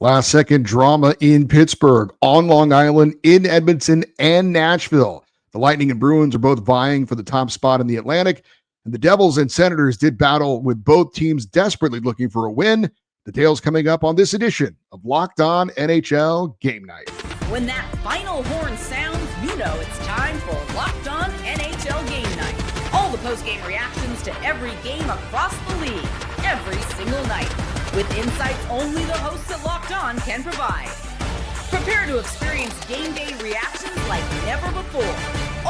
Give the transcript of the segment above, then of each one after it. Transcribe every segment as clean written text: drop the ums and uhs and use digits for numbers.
Last second drama in Pittsburgh, on Long Island, in Edmonton and Nashville. The Lightning and Bruins are both vying for the top spot in the Atlantic, and the Devils and Senators did battle with both teams desperately looking for a win. Details coming up on this edition of Locked On NHL Game Night. When that final horn sounds, you know it's time for Locked On NHL Game Night. All the post-game reactions to every game across the league, every single night, with insights only the hosts at Locked On can provide. Prepare to experience game day reactions like never before,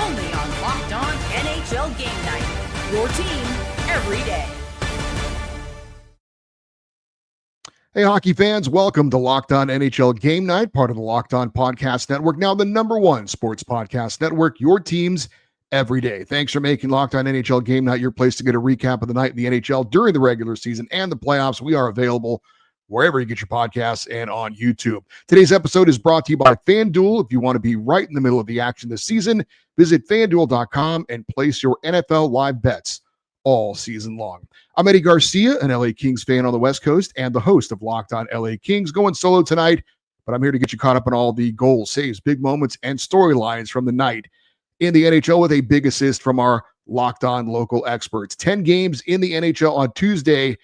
only on Locked On NHL Game Night. Your team every day. Hey, hockey fans, welcome to Locked On NHL Game Night, part of the Locked On Podcast Network, now the #1 sports podcast network, your teams every day. Thanks for making Locked On NHL Game Night your place to get a recap of the night in the NHL during the regular season and the playoffs. We are available wherever you get your podcasts and on YouTube. Today's episode is brought to you by FanDuel. If you want to be right in the middle of the action this season, visit FanDuel.com and place your NFL live bets all season long. I'm Eddie Garcia, an LA Kings fan on the West Coast and the host of Locked On LA Kings, going solo tonight, but I'm here to get you caught up on all the goals, saves, big moments, and storylines from the night in the NHL with a big assist from our Locked On local experts. 10 games in the NHL on Tuesday,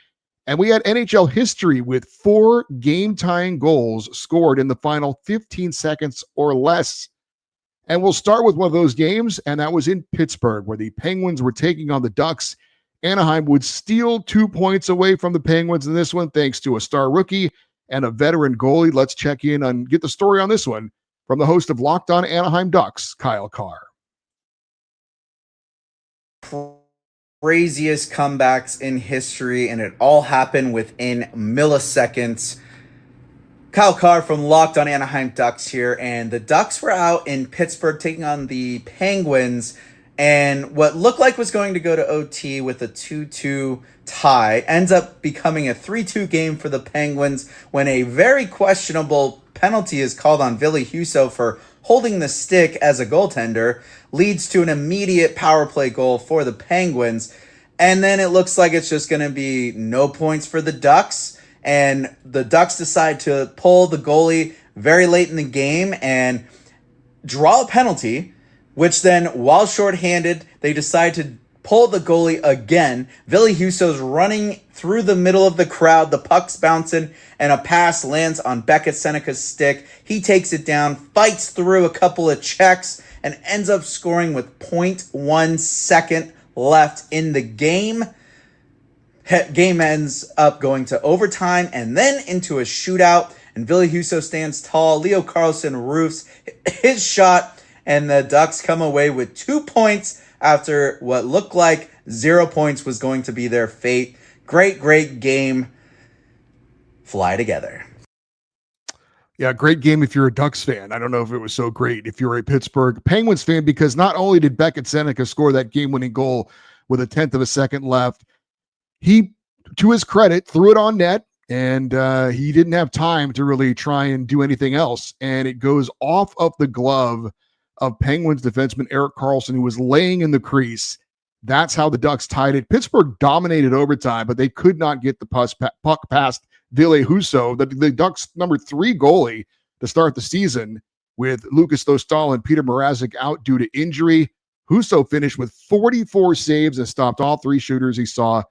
and we had NHL history with 4 game-tying goals scored in the final 15 seconds or less. And we'll start with one of those games, and that was in Pittsburgh, where the Penguins were taking on the Ducks. Anaheim would steal 2 points away from the Penguins in this one, thanks to a star rookie and a veteran goalie. Let's check in and get the story on this one from the host of Locked On Anaheim Ducks, Kyle Carr. Craziest comebacks in history, and it all happened within milliseconds. Kyle Carr from Locked On Anaheim Ducks here, and the Ducks were out in Pittsburgh taking on the Penguins, and what looked like was going to go to OT with a 2-2 tie ends up becoming a 3-2 game for the Penguins when a very questionable penalty is called on Ville Husso for holding the stick as a goaltender, leads to an immediate power play goal for the Penguins. And then it looks like it's just going to be no points for the Ducks. And the Ducks decide to pull the goalie very late in the game and draw a penalty, which then, while shorthanded, they decide to pull the goalie again. Ville Husso's running through the middle of the crowd. The puck's bouncing, and a pass lands on Beckett Seneca's stick. He takes it down, fights through a couple of checks, and ends up scoring with 0.1 second left in the game. Game ends up going to overtime and then into a shootout. And Ville Husso stands tall. Leo Carlsson roofs his shot, and the Ducks come away with 2 points after what looked like 0 points was going to be their fate. Great game. Fly together. Yeah, great game if you're a Ducks fan. I don't know if it was so great if you're a Pittsburgh Penguins fan, because not only did Beckett Seneca score that game-winning goal with a 10th of a second left, he, to his credit, threw it on net, and he didn't have time to really try and do anything else. And it goes off of the glove of Penguins defenseman Erik Karlsson, who was laying in the crease. That's how the Ducks tied it. Pittsburgh dominated overtime, but they could not get the puck past Ville Husso, the Ducks' number 3 goalie to start the season, with Lucas Dostal and Peter Mrazek out due to injury. Husso finished with 44 saves and stopped all 3 shooters he saw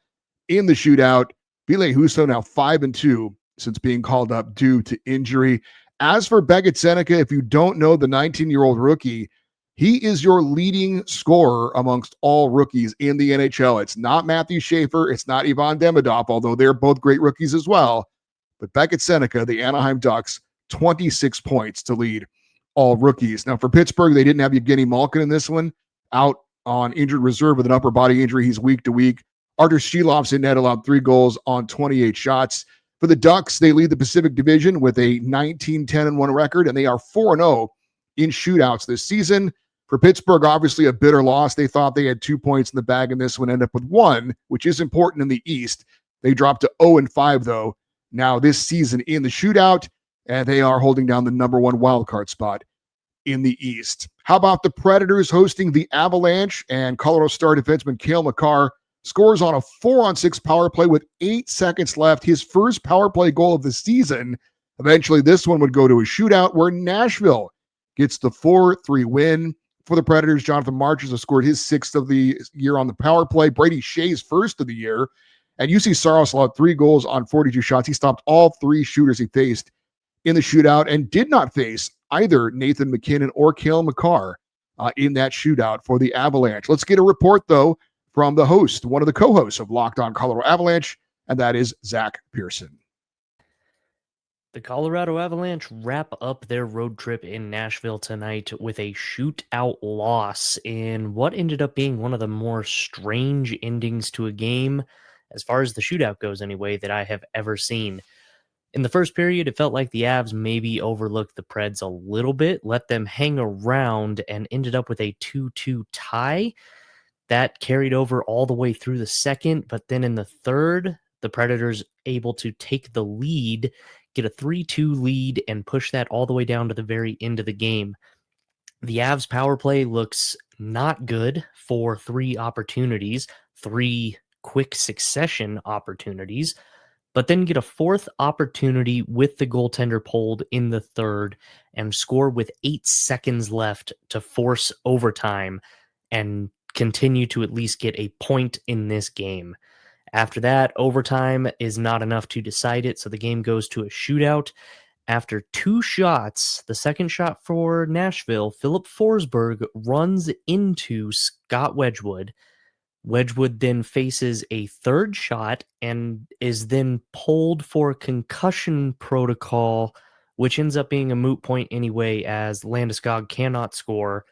in the shootout. Ville Husso now 5-2 since being called up due to injury. As for Beckett Seneca, if you don't know the 19-year-old rookie, he is your leading scorer amongst all rookies in the NHL. It's not Matthew Schaefer. It's not Ivan Demidov, although they're both great rookies as well. But Beckett Seneca, the Anaheim Ducks, 26 points to lead all rookies. Now, for Pittsburgh, they didn't have Evgeny Malkin in this one, out on injured reserve with an upper body injury. He's week to week. Artur Shilov's in net, allowed 3 goals on 28 shots. For the Ducks, they lead the Pacific Division with a 19-10-1 record, and they are 4-0 in shootouts this season. For Pittsburgh, obviously a bitter loss. They thought they had 2 points in the bag in this one, end up with 1, which is important in the East. They dropped to 0-5, though, now this season in the shootout, and they are holding down the number 1 wildcard spot in the East. How about the Predators hosting the Avalanche? And Colorado Star defenseman Cale Makar scores on a 4-on-6 power play with 8 seconds left. His first power play goal of the season. Eventually, this one would go to a shootout where Nashville gets the 4-3 win for the Predators. Jonathan Marchessault has scored his 6th of the year on the power play. Brady Shea's 1st of the year. And UC Saros allowed 3 goals on 42 shots. He stopped all 3 shooters he faced in the shootout and did not face either Nathan MacKinnon or Cale Makar in that shootout for the Avalanche. Let's get a report, though, from the host, one of the co-hosts of Locked On Colorado Avalanche, and that is Zach Pearson. The Colorado Avalanche wrap up their road trip in Nashville tonight with a shootout loss in what ended up being one of the more strange endings to a game, as far as the shootout goes anyway, that I have ever seen. In the first period, it felt like the Avs maybe overlooked the Preds a little bit, let them hang around, and ended up with a 2-2 tie. That carried over all the way through the second, but then in the third, the Predators able to take the lead, get a 3-2 lead, and push that all the way down to the very end of the game. The Avs power play looks not good for 3 opportunities, 3 quick succession opportunities, but then get a 4th opportunity with the goaltender pulled in the third and score with 8 seconds left to force overtime and continue to at least get a point in this game. After that, overtime is not enough to decide it, so the game goes to a shootout. After 2 shots, the second shot for Nashville, Philip Forsberg runs into Scott Wedgwood. Wedgwood then faces a third shot and is then pulled for concussion protocol, which ends up being a moot point anyway, as Landeskog cannot score.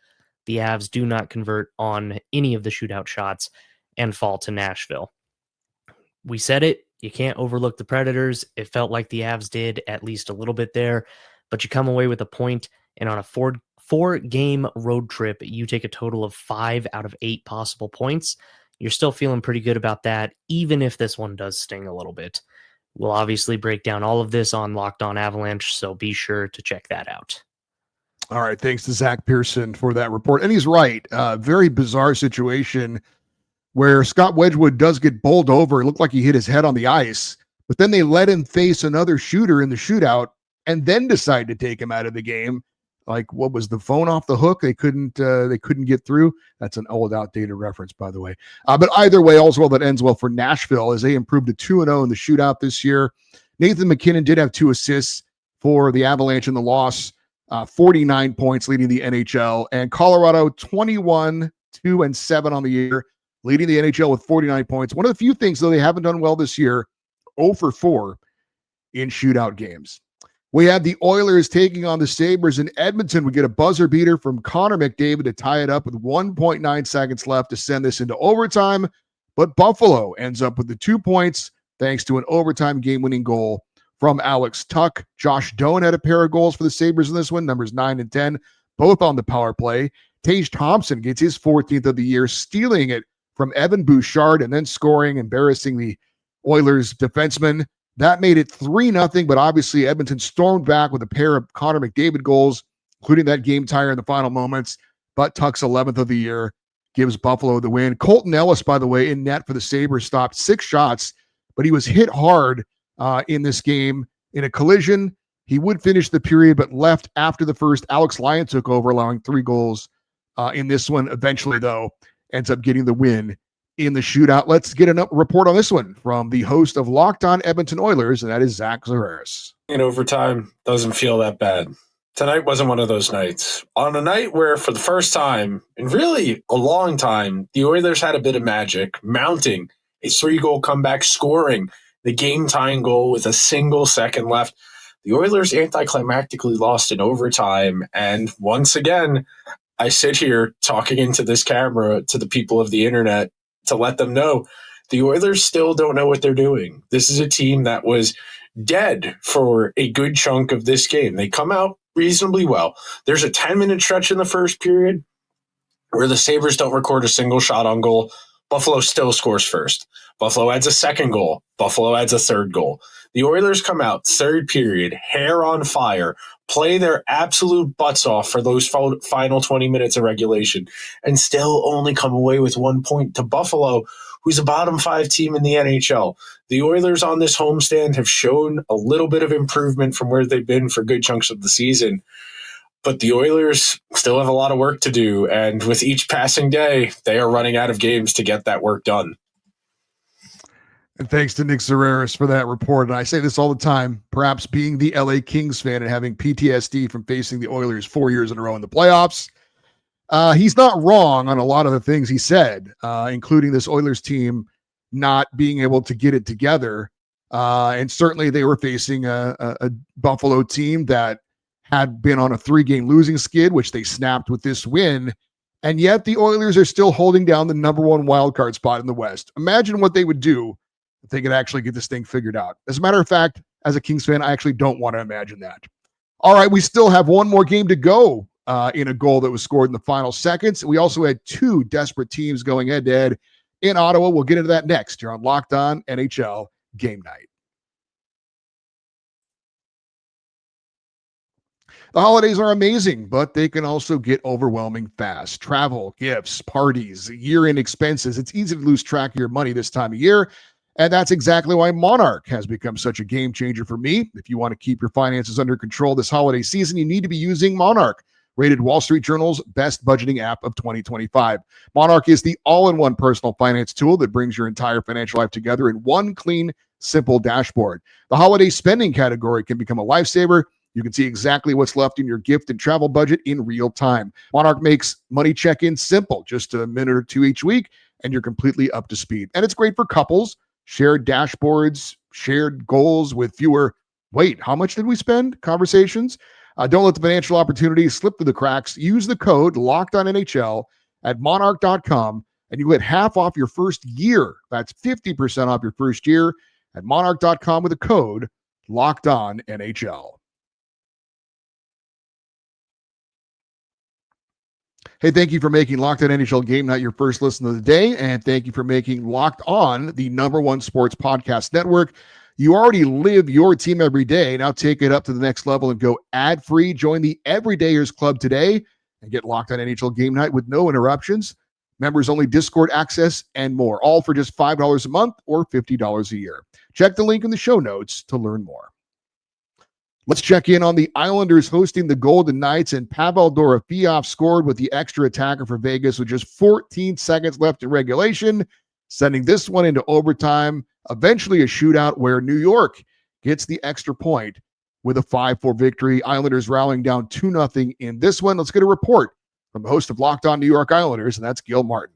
The Avs do not convert on any of the shootout shots and fall to Nashville. We said it, you can't overlook the Predators. It felt like the Avs did at least a little bit there, but you come away with a point, and on a four-game road trip, you take a total of 5 out of 8 possible points. You're still feeling pretty good about that, even if this one does sting a little bit. We'll obviously break down all of this on Locked On Avalanche, so be sure to check that out. All right, thanks to Zach Pearson for that report. And he's right. Very bizarre situation where Scott Wedgwood does get bowled over. It looked like he hit his head on the ice, but then they let him face another shooter in the shootout and then decide to take him out of the game. Like, what was the phone off the hook? They couldn't get through. That's an old, outdated reference, by the way. But either way, all's well that ends well for Nashville as they improved to 2-0 in the shootout this year. Nathan MacKinnon did have 2 assists for the Avalanche in the loss, 49 points leading the NHL, and Colorado 21-2-7 on the year, leading the NHL with 49 points. One of the few things, though, they haven't done well this year, 0-4 in shootout games. We had the Oilers taking on the Sabres in Edmonton. We get a buzzer beater from Connor McDavid to tie it up with 1.9 seconds left to send this into overtime. But Buffalo ends up with the 2 points thanks to an overtime game-winning goal from Alex Tuch. Josh Doan had a pair of goals for the Sabres in this one, numbers 9 and 10, both on the power play. Tage Thompson gets his 14th of the year, stealing it from Evan Bouchard and then scoring, embarrassing the Oilers defenseman. That made it 3-0, but obviously Edmonton stormed back with a pair of Connor McDavid goals, including that game tire in the final moments. But Tuch's 11th of the year gives Buffalo the win. Colton Ellis, by the way, in net for the Sabres, stopped 6 shots, but he was hit hard in this game in a collision. He would finish the period, but left after the first. Alex Lyon took over, allowing 3 goals in this one. Eventually, though, ends up getting the win in the shootout. Let's get a report on this one from the host of Locked On Edmonton Oilers, and that is Zach Zareris. In overtime, doesn't feel that bad. Tonight wasn't one of those nights. On a night where, for the first time, in really a long time, the Oilers had a bit of magic, mounting a 3-goal comeback, scoring the game-tying goal with a single second left. The Oilers anticlimactically lost in overtime, and once again, I sit here talking into this camera to the people of the internet to let them know the Oilers still don't know what they're doing. This is a team that was dead for a good chunk of this game. They come out reasonably well. There's a 10-minute stretch in the first period where the Sabres don't record a single shot on goal. Buffalo still scores first. Buffalo adds a second goal. Buffalo adds a third goal. The Oilers come out, third period, hair on fire, play their absolute butts off for those final 20 minutes of regulation, and still only come away with 1 point to Buffalo, who's a bottom 5 team in the NHL. The Oilers on this homestand have shown a little bit of improvement from where they've been for good chunks of the season. But the Oilers still have a lot of work to do, and with each passing day, they are running out of games to get that work done. And thanks to Nick Zeraris for that report. And I say this all the time, perhaps being the LA Kings fan and having PTSD from facing the Oilers 4 years in a row in the playoffs, he's not wrong on a lot of the things he said, including this Oilers team not being able to get it together. And certainly they were facing a Buffalo team that had been on a 3-game losing skid, which they snapped with this win. And yet the Oilers are still holding down the number 1 wildcard spot in the West. Imagine what they would do if they could actually get this thing figured out. As a matter of fact, as a Kings fan, I actually don't want to imagine that. All right, we still have one more game to go in a goal that was scored in the final seconds. We also had 2 desperate teams going head-to-head in Ottawa. We'll get into that next. You're on Locked On NHL Game Night. The holidays are amazing, but they can also get overwhelming fast. Travel, gifts, parties, year-end expenses. It's easy to lose track of your money this time of year. And that's exactly why Monarch has become such a game changer for me. If you want to keep your finances under control this holiday season, you need to be using Monarch, rated Wall Street Journal's best budgeting app of 2025. Monarch is the all-in-one personal finance tool that brings your entire financial life together in one clean, simple dashboard. The holiday spending category can become a lifesaver. You can see exactly what's left in your gift and travel budget in real time. Monarch makes money check-in simple, just a minute or 2 each week, and you're completely up to speed. And it's great for couples, shared dashboards, shared goals with fewer, wait, how much did we spend? Conversations. Don't let the financial opportunities slip through the cracks. Use the code LOCKEDONNHL at monarch.com, and you get half off your first year. That's 50% off your first year at monarch.com with the code LOCKEDONNHL. Hey, thank you for making Locked On NHL Game Night your first listen of the day, and thank you for making Locked On the #1 sports podcast network. You already live your team every day. Now take it up to the next level and go ad-free. Join the Everydayers Club today and get Locked On NHL Game Night with no interruptions, members-only Discord access, and more, all for just $5 a month or $50 a year. Check the link in the show notes to learn more. Let's check in on the Islanders hosting the Golden Knights, and Pavel Dorofeyev scored with the extra attacker for Vegas with just 14 seconds left in regulation, sending this one into overtime, eventually a shootout where New York gets the extra point with a 5-4 victory. Islanders rallying down 2-0 in this one. Let's get a report from the host of Locked On New York Islanders, and that's Gil Martin.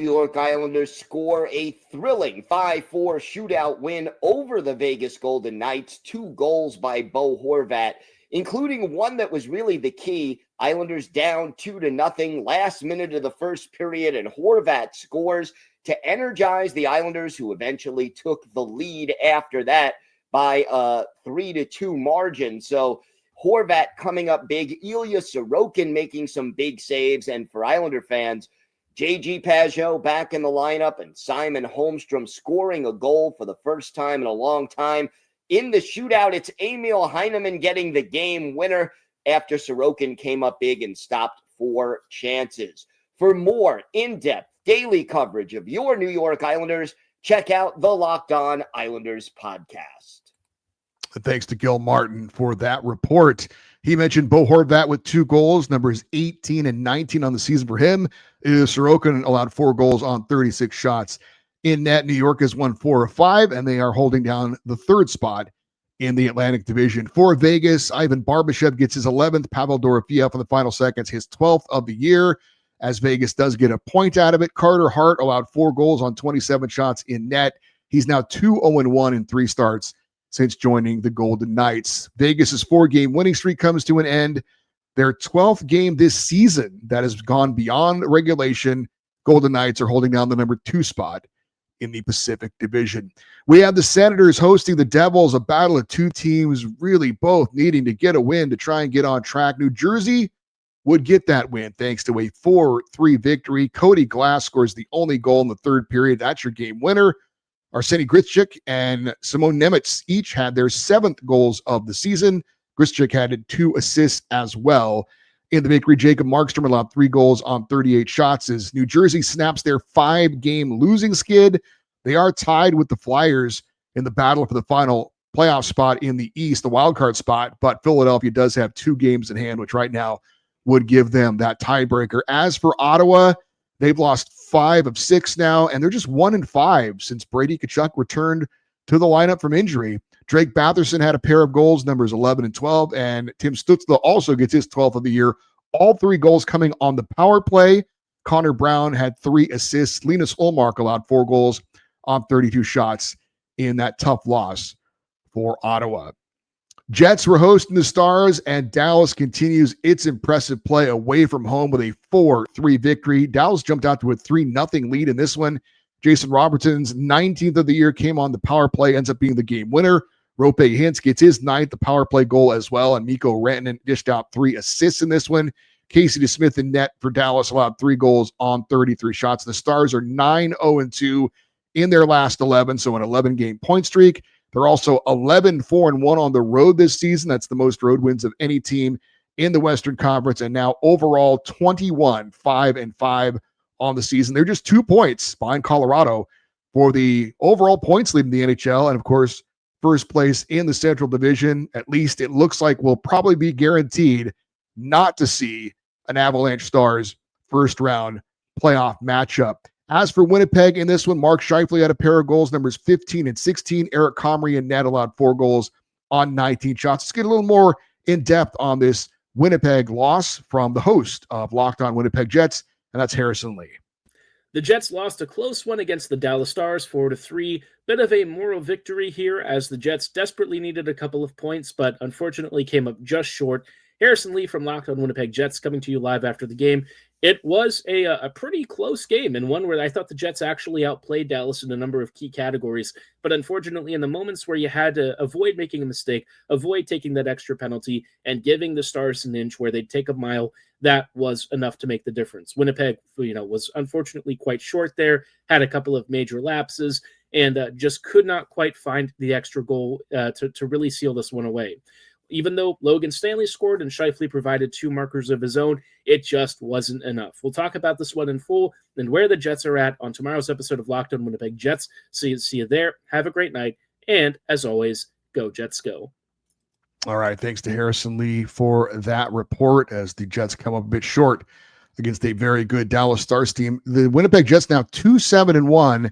New York Islanders score a thrilling 5-4 shootout win over the Vegas Golden Knights. 2 goals by Bo Horvat, including one that was really the key. Islanders down 2-0 last minute of the first period, and Horvat scores to energize the Islanders, who eventually took the lead after that by a 3-2 margin. So Horvat coming up big, Ilya Sorokin making some big saves, and for Islander fans, J.G. Pageau back in the lineup and Simon Holmstrom scoring a goal for the first time in a long time. In the shootout, it's Emil Heineman getting the game winner after Sorokin came up big and stopped 4 chances. For more in-depth daily coverage of your New York Islanders, check out the Locked On Islanders podcast. Thanks to Gil Martin for that report. He mentioned Bo Horvat with 2 goals, numbers 18 and 19 on the season for him. Sorokin allowed 4 goals on 36 shots in net. New York has won 4 of 5, and they are holding down the 3rd spot in the Atlantic Division. For Vegas, Ivan Barbashev gets his 11th. Pavel Dorofeyev in the final seconds, his 12th of the year, as Vegas does get a point out of it. Carter Hart allowed 4 goals on 27 shots in net. He's now 2-0-1 in 3 starts since joining the Golden Knights. Vegas's 4-game winning streak comes to an end. Their 12th game this season that has gone beyond regulation. Golden Knights are holding down the number 2 spot in the Pacific Division. We have the Senators hosting the Devils, a battle of 2 teams really both needing to get a win to try and get on track. New Jersey would get that win thanks to a 4-3 victory. Cody Glass scores the only goal in the 3rd period. That's your game winner. Arseny Gricic and Simon Nemec each had their 7th goals of the season. Gricic had 2 assists as well. In the victory, Jacob Markstrom allowed 3 goals on 38 shots as New Jersey snaps their 5-game losing skid. They are tied with the Flyers in the battle for the final playoff spot in the East, the wild card spot. But Philadelphia does have 2 games in hand, which right now would give them that tiebreaker. As for Ottawa, they've lost 5 of 6 now, and they're just 1-5 since Brady Tkachuk returned to the lineup from injury. Drake Batherson had a pair of goals, numbers 11 and 12, and Tim Stützle also gets his 12th of the year. All 3 goals coming on the power play. Connor Brown had 3 assists. Linus Ullmark allowed 4 goals on 32 shots in that tough loss for Ottawa. Jets were hosting the Stars, and Dallas continues its impressive play away from home with a 4-3 victory. Dallas jumped out to a 3-0 lead in this one. Jason Robertson's 19th of the year came on the power play, ends up being the game winner. Rope Hintz gets his 9th, the power play goal as well, and Mikko Rantanen dished out 3 assists in this one. Casey DeSmith in net for Dallas allowed 3 goals on 33 shots. The Stars are 9-0-2 in their last 11, so an 11-game point streak. They're also 11-4-1 on the road this season. That's the most road wins of any team in the Western Conference, and now overall 21-5-5 on the season. They're just 2 points behind Colorado for the overall points lead in the NHL, and of course, first place in the Central Division. At least it looks like we'll probably be guaranteed not to see an Avalanche Stars first round playoff matchup. As for Winnipeg in this one, Mark Scheifele had a pair of goals, numbers 15 and 16. Eric Comrie and net allowed 4 goals on 19 shots. Let's get a little more in depth on this Winnipeg loss from the host of Locked On Winnipeg Jets, and that's Harrison Lee. The Jets lost a close one against the Dallas Stars, 4-3. Bit of a moral victory here as the Jets desperately needed a couple of points, but unfortunately came up just short. Harrison Lee from Locked On Winnipeg Jets coming to you live after the game. It was a pretty close game, and one where I thought the Jets actually outplayed Dallas in a number of key categories. But unfortunately, in the moments where you had to avoid making a mistake, avoid taking that extra penalty, and giving the Stars an inch where they'd take a mile, that was enough to make the difference. Winnipeg, was unfortunately quite short there, had a couple of major lapses, and just could not quite find the extra goal to really seal this one away. Even though Logan Stanley scored and Scheifele provided 2 markers of his own, it just wasn't enough. We'll talk about this one in full and where the Jets are at on tomorrow's episode of Locked On Winnipeg Jets. See you there. Have a great night. And as always, go Jets go. All right. Thanks to Harrison Lee for that report as the Jets come up a bit short against a very good Dallas Stars team. The Winnipeg Jets now 2-7-1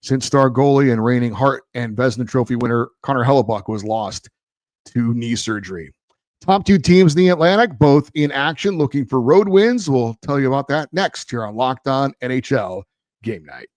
since star goalie and reigning Hart and Vezina Trophy winner Connor Hellebuck was lost to knee surgery. Top 2 teams in the Atlantic, both in action, looking for road wins. We'll tell you about that next here on Locked On NHL Game Night.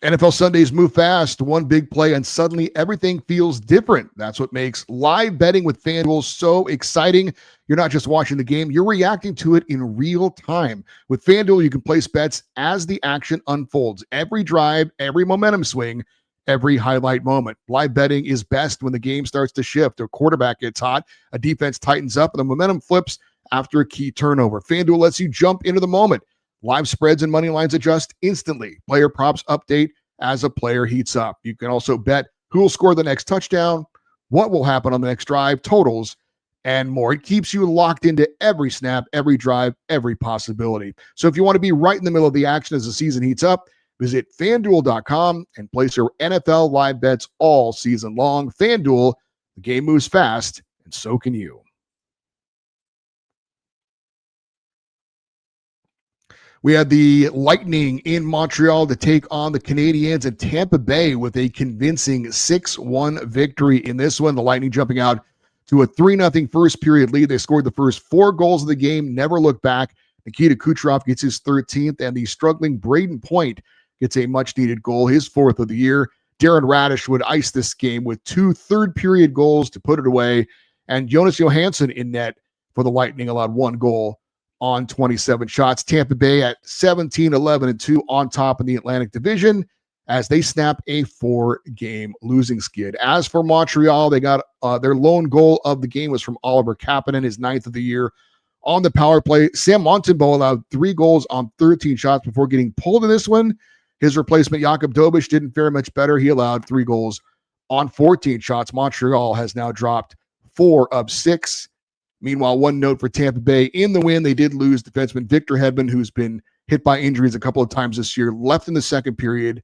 NFL Sundays move fast. One big play, and suddenly everything feels different. That's what makes live betting with FanDuel so exciting. You're not just watching the game, you're reacting to it in real time. With FanDuel, you can place bets as the action unfolds. Every drive, every momentum swing, every highlight moment. Live betting is best when the game starts to shift. A quarterback gets hot, a defense tightens up, and the momentum flips after a key turnover. FanDuel lets you jump into the moment. Live spreads and money lines adjust instantly. Player props update as a player heats up. You can also bet who will score the next touchdown, what will happen on the next drive, totals, and more. It keeps you locked into every snap, every drive, every possibility. So if you want to be right in the middle of the action as the season heats up, visit FanDuel.com and place your NFL live bets all season long. FanDuel, the game moves fast, and so can you. We had the Lightning in Montreal to take on the Canadiens and Tampa Bay with a convincing 6-1 victory in this one. The Lightning jumping out to a 3-0 first period lead. They scored the first 4 goals of the game, never looked back. Nikita Kucherov gets his 13th, and the struggling Braden Point gets a much-needed goal, his 4th of the year. Darren Radish would ice this game with 2 third-period goals to put it away, and Jonas Johansson in net for the Lightning allowed 1 goal on 27 shots. Tampa Bay at 17-11-2 on top in the Atlantic Division as they snap a 4-game losing skid. As for Montreal, they got their lone goal of the game was from Oliver Kapanen, his 9th of the year. On the power play, Sam Montembeault allowed 3 goals on 13 shots before getting pulled in this one. His replacement, Jakub Dobiš, didn't fare much better. He allowed 3 goals on 14 shots. Montreal has now dropped 4 of 6. Meanwhile, one note for Tampa Bay. In the win, they did lose defenseman Victor Hedman, who's been hit by injuries a couple of times this year, left in the second period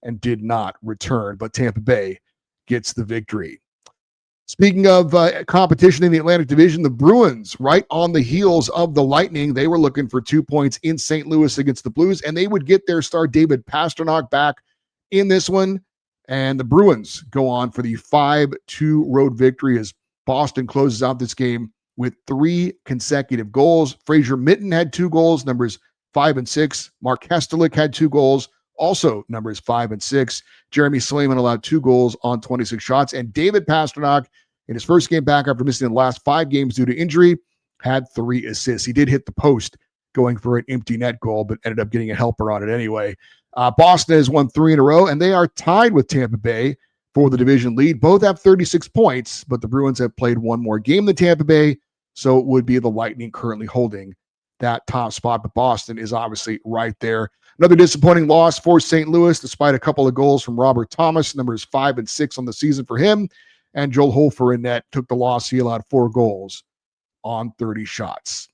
and did not return. But Tampa Bay gets the victory. Speaking of competition in the Atlantic Division, the Bruins, right on the heels of the Lightning, they were looking for 2 points in St. Louis against the Blues, and they would get their star David Pastrnak back in this one. And the Bruins go on for the 5-2 road victory as Boston closes out this game with 3 consecutive goals. Fraser Mitten had 2 goals, numbers 5 and 6. Mark Hestelik had 2 goals, also numbers 5 and 6. Jeremy Swayman allowed 2 goals on 26 shots. And David Pastrnak, in his first game back after missing the last 5 games due to injury, had 3 assists. He did hit the post going for an empty net goal, but ended up getting a helper on it anyway. Boston has won 3 in a row, and they are tied with Tampa Bay for the division lead. Both have 36 points, but the Bruins have played 1 more game than Tampa Bay, so it would be the Lightning currently holding that top spot, but Boston is obviously right there. Another disappointing loss for St. Louis, despite a couple of goals from Robert Thomas, numbers 5 and 6 on the season for him, and Joel Hofer in net took the loss. He allowed 4 goals on 30 shots.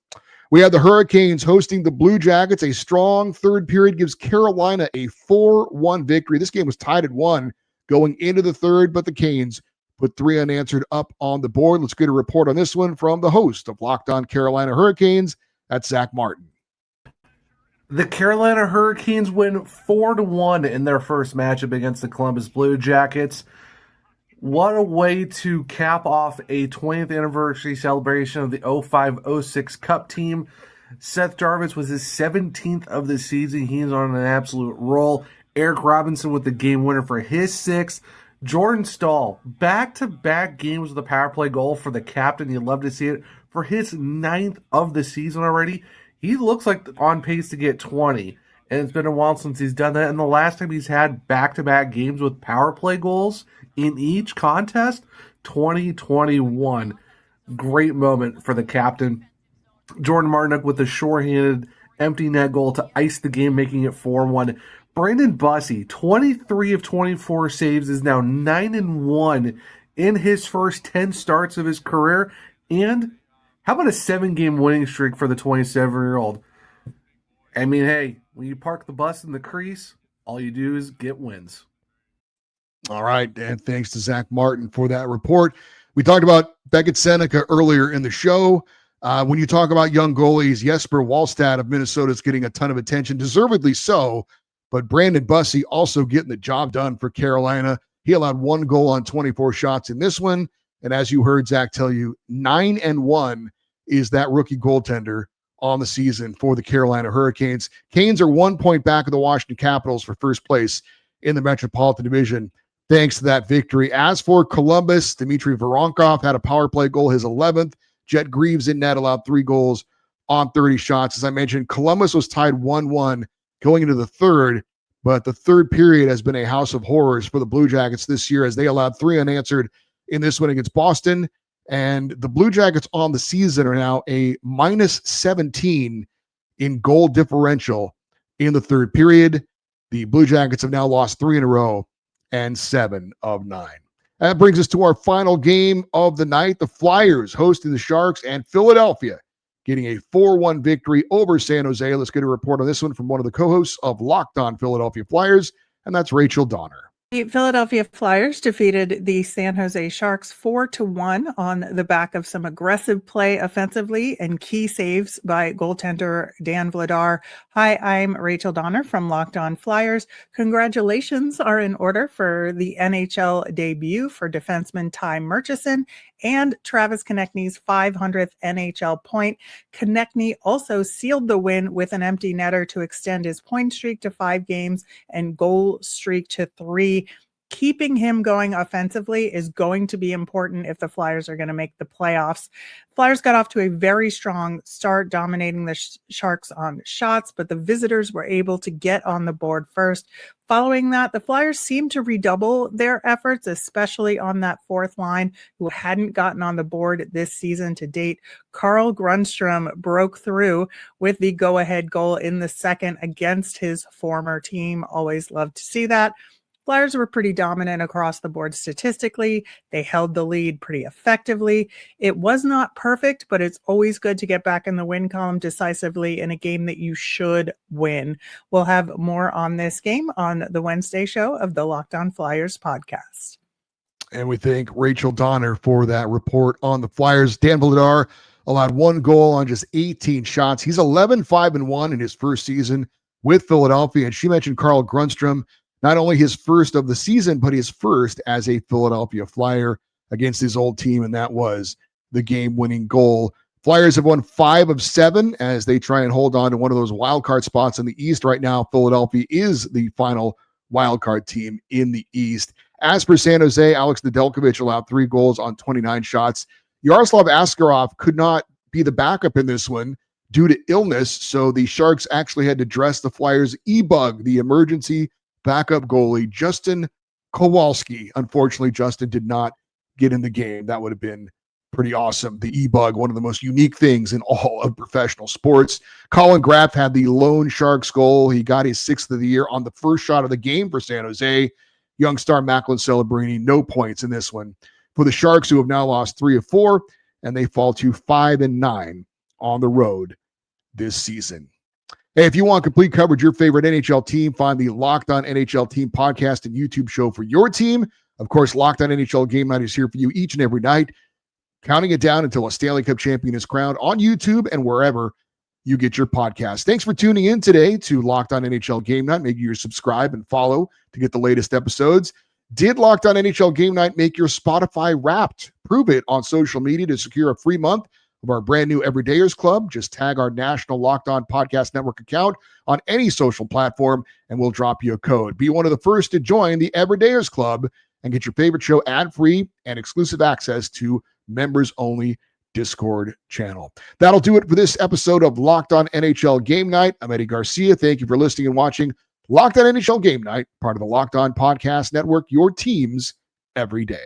We have the Hurricanes hosting the Blue Jackets. A strong third period gives Carolina a 4-1 victory. This game was tied at 1 going into the third, but the Canes put 3 unanswered up on the board. Let's get a report on this one from the host of Locked On Carolina Hurricanes. That's Zach Martin. The Carolina Hurricanes win 4-1 in their first matchup against the Columbus Blue Jackets. What a way to cap off a 20th anniversary celebration of the 05-06 Cup team. Seth Jarvis was his 17th of the season. He's on an absolute roll. Eric Robinson with the game winner for his 6th. Jordan Stahl, back-to-back games with a power play goal for the captain. You'd love to see it for his 9th of the season already. He looks like on pace to get 20, and it's been a while since he's done that. And the last time he's had back-to-back games with power play goals in each contest, 2021. Great moment for the captain. Jordan Martinook with a shorthanded empty net goal to ice the game, making it 4-1. Brandon Bussey, 23 of 24 saves, is now 9-1 in his first 10 starts of his career. And how about a 7-game winning streak for the 27-year-old? I mean, hey, when you park the bus in the crease, all you do is get wins. All right, and thanks to Zach Martin for that report. We talked about Beckett Seneca earlier in the show. When you talk about young goalies, Jesper Wallstad of Minnesota is getting a ton of attention, deservedly so, but Brandon Bussey also getting the job done for Carolina. He allowed 1 goal on 24 shots in this one, and as you heard Zach tell you, 9-1 is that rookie goaltender on the season for the Carolina Hurricanes. Canes are 1 point back of the Washington Capitals for first place in the Metropolitan Division, thanks to that victory. As for Columbus, Dmitry Voronkov had a power play goal, his 11th. Jet Greaves in net allowed 3 goals on 30 shots. As I mentioned, Columbus was tied 1-1 going into the third, but the third period has been a house of horrors for the Blue Jackets this year as they allowed 3 unanswered in this one against Boston. And the Blue Jackets on the season are now a -17 in goal differential in the third period. The Blue Jackets have now lost 3 in a row and 7 of 9. That brings us to our final game of the night. The Flyers hosting the Sharks, and Philadelphia getting a 4-1 victory over San Jose. Let's get a report on this one from one of the co-hosts of Locked On Philadelphia Flyers, and that's Rachel Donner. The Philadelphia Flyers defeated the San Jose Sharks 4-1 on the back of some aggressive play offensively and key saves by goaltender Dan Vladar. Hi, I'm Rachel Donner from Locked On Flyers. Congratulations are in order for the NHL debut for defenseman Ty Murchison and Travis Konechny's 500th NHL point. Konechny also sealed the win with an empty netter to extend his point streak to 5 games and goal streak to 3. Keeping him going offensively is going to be important if the Flyers are going to make the playoffs. Flyers got off to a very strong start, dominating the Sharks on shots, but the visitors were able to get on the board first. Following that, the Flyers seemed to redouble their efforts, especially on that fourth line, who hadn't gotten on the board this season to date. Carl Grundstrom broke through with the go-ahead goal in the second against his former team. Always love to see that. Flyers were pretty dominant across the board statistically. They held the lead pretty effectively. It was not perfect, but it's always good to get back in the win column decisively in a game that you should win. We'll have more on this game on the Wednesday show of the Locked On Flyers podcast. And we thank Rachel Donner for that report on the Flyers. Dan Vladar allowed 1 goal on just 18 shots. He's 11-5-1 in his first season with Philadelphia. And she mentioned Carl Grundstrom, not only his first of the season, but his first as a Philadelphia Flyer against his old team, and that was the game-winning goal. Flyers have won 5 of 7 as they try and hold on to one of those wild card spots in the East. Right now, Philadelphia is the final wild card team in the East. As for San Jose, Alex Nedeljkovic allowed 3 goals on 29 shots. Yaroslav Askarov could not be the backup in this one due to illness, so the Sharks actually had to dress the Flyers' E-Bug, the emergency backup goalie, Justin Kowalski. Unfortunately, Justin did not get in the game. That would have been pretty awesome. The E-Bug, one of the most unique things in all of professional sports. Colin Graff had the lone Sharks goal. He got his 6th of the year on the first shot of the game for San Jose. Young star Macklin Celebrini, no points in this one for the Sharks, who have now lost 3 of 4, and they fall to 5-9 on the road this season. Hey, if you want complete coverage of your favorite NHL team, find the Locked On NHL Team podcast and YouTube show for your team. Of course, Locked On NHL Game Night is here for you each and every night, counting it down until a Stanley Cup champion is crowned on YouTube and wherever you get your podcast. Thanks for tuning in today to Locked On NHL Game Night. Make sure you subscribe and follow to get the latest episodes. Did Locked On NHL Game Night make your Spotify Wrapped? Prove it on social media to secure a free month of our brand new Everydayers Club. Just tag our national Locked On Podcast Network account on any social platform, and we'll drop you a code. Be one of the first to join the Everydayers Club and get your favorite show ad-free and exclusive access to members-only Discord channel. That'll do it for this episode of Locked On NHL Game Night. I'm Eddie Garcia. Thank you for listening and watching Locked On NHL Game Night, part of the Locked On Podcast Network, your teams every day.